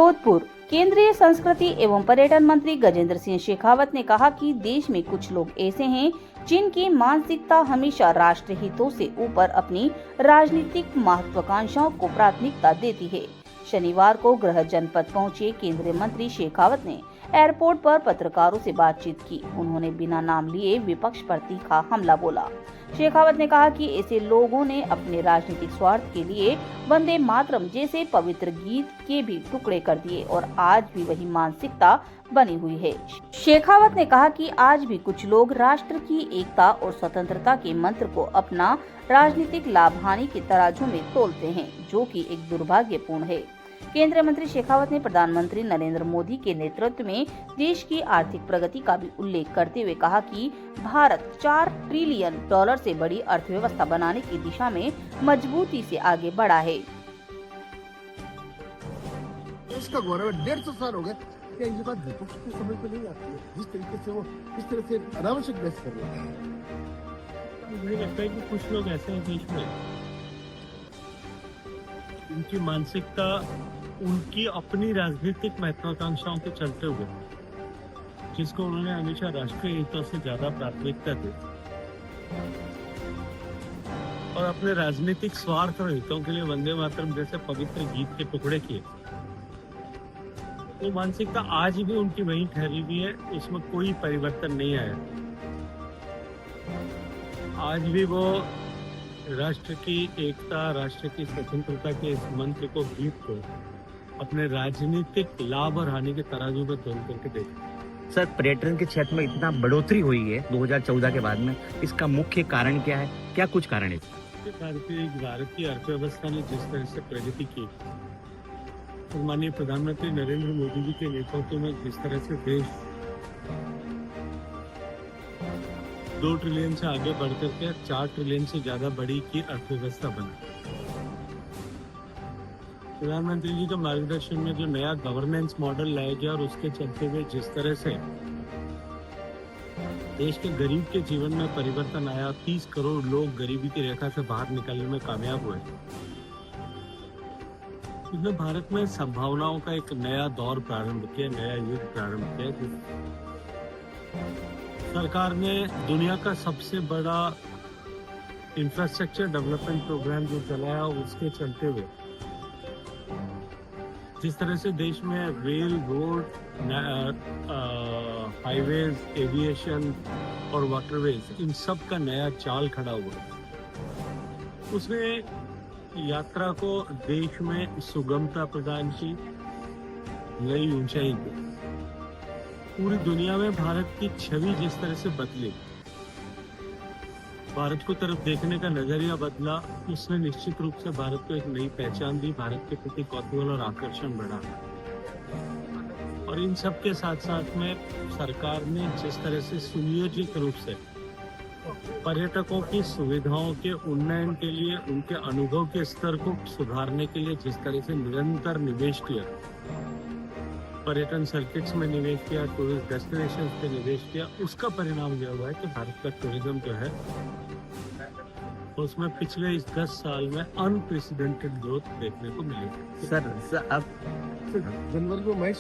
जोधपुर। केंद्रीय संस्कृति एवं पर्यटन मंत्री गजेंद्र सिंह शेखावत ने कहा कि देश में कुछ लोग ऐसे हैं जिनकी मानसिकता हमेशा राष्ट्र हितों से ऊपर अपनी राजनीतिक महत्वाकांक्षाओं को प्राथमिकता देती है। शनिवार को गृह जनपद पहुंचे केंद्रीय मंत्री शेखावत ने एयरपोर्ट पर पत्रकारों से बातचीत की। उन्होंने बिना नाम लिए विपक्ष पर तीखा हमला बोला। शेखावत ने कहा कि ऐसे लोगों ने अपने राजनीतिक स्वार्थ के लिए वंदे मातरम जैसे पवित्र गीत के भी टुकड़े कर दिए और आज भी वही मानसिकता बनी हुई है। शेखावत ने कहा कि आज भी कुछ लोग राष्ट्र की एकता और स्वतंत्रता के मंत्र को अपना राजनीतिक लाभ हानि के तराजू में तोलते हैं, जो कि एक दुर्भाग्यपूर्ण है। केंद्रीय मंत्री शेखावत ने प्रधानमंत्री नरेंद्र मोदी के नेतृत्व में देश की आर्थिक प्रगति का भी उल्लेख करते हुए कहा कि भारत $4 ट्रिलियन से बड़ी अर्थव्यवस्था बनाने की दिशा में मजबूती से आगे बढ़ा है। देश का गौरव 150 साल हो गए, क्या ये बात विपक्ष को समझ में नहीं आती है? जिस तरीके से वो इस तरह से अनावश्यक बहस कर रहे हैं। मुझे लगता है कि कुछ लोग ऐसे हैं देश में, उनकी मानसिकता उनकी अपनी राजनीतिक महत्वाकांक्षाओं के चलते हुए, जिसको उन्होंने हमेशा राष्ट्रीय हितों से ज्यादा प्राथमिकता दी और अपने राजनीतिक स्वार्थ और हितों के लिए वंदे मातरम जैसे पवित्र गीत के टुकड़े किए, वो मानसिकता आज भी उनकी वही ठहरी हुई है। उसमें कोई परिवर्तन नहीं आया। आज भी वो राष्ट्र की एकता, राष्ट्र की स्वतंत्रता के इस मंत्र को, गीत को अपने राजनीतिक लाभ और हानि के तराजू में तोल करके देखें। सर, पर्यटन के क्षेत्र में इतना बढ़ोतरी हुई है 2014 के बाद में, इसका मुख्य कारण क्या है? क्या कुछ कारण है? भारत की अर्थव्यवस्था ने जिस तरह से प्रगति की और माननीय प्रधानमंत्री नरेंद्र मोदी जी के नेतृत्व में जिस तरह से देश 2 ट्रिलियन से आगे बढ़कर के 4 ट्रिलियन से ज्यादा बड़ी की अर्थव्यवस्था बनी। प्रधानमंत्री जी के मार्गदर्शन में जो नया गवर्नेंस मॉडल लाया गया और उसके चलते हुए जिस तरह से देश के गरीब के जीवन में परिवर्तन आया, 30 करोड़ लोग गरीबी की रेखा से बाहर निकलने में कामयाब हुए, इसने भारत में संभावनाओं का एक नया दौर प्रारंभ किया, नया युग प्रारंभ किया। सरकार ने दुनिया का सबसे बड़ा इंफ्रास्ट्रक्चर डेवलपमेंट प्रोग्राम जो चलाया, उसके चलते हुए जिस तरह से देश में रेल, रोड, हाईवेज, एविएशन और वाटरवेज, इन सब का नया चाल खड़ा हुआ। उसने यात्रा को देश में सुगमता प्रदान की, नई ऊंचाई की। पूरी दुनिया में भारत की छवि जिस तरह से बदली, भारत को तरफ देखने का नजरिया बदला, उसने निश्चित रूप से भारत को एक नई पहचान दी, भारत के प्रति कौतूहल और आकर्षण बढ़ा। और इन सब के साथ साथ में सरकार ने जिस तरह से सुनियोजित रूप से पर्यटकों की सुविधाओं के उन्नयन के लिए, उनके अनुभव के स्तर को सुधारने के लिए जिस तरह से निरंतर निवेश किया, पर्यटन सर्किट्स में निवेश किया, टूरिस्ट डेस्टिनेशन पे निवेश किया, उसका परिणाम यह हुआ है कि भारत का टूरिज्म जो है उसमें पिछले इस 10 साल में अनप्रेसिडेंटेड ग्रोथ देखने को मिली। सर अब जनवरी को मैं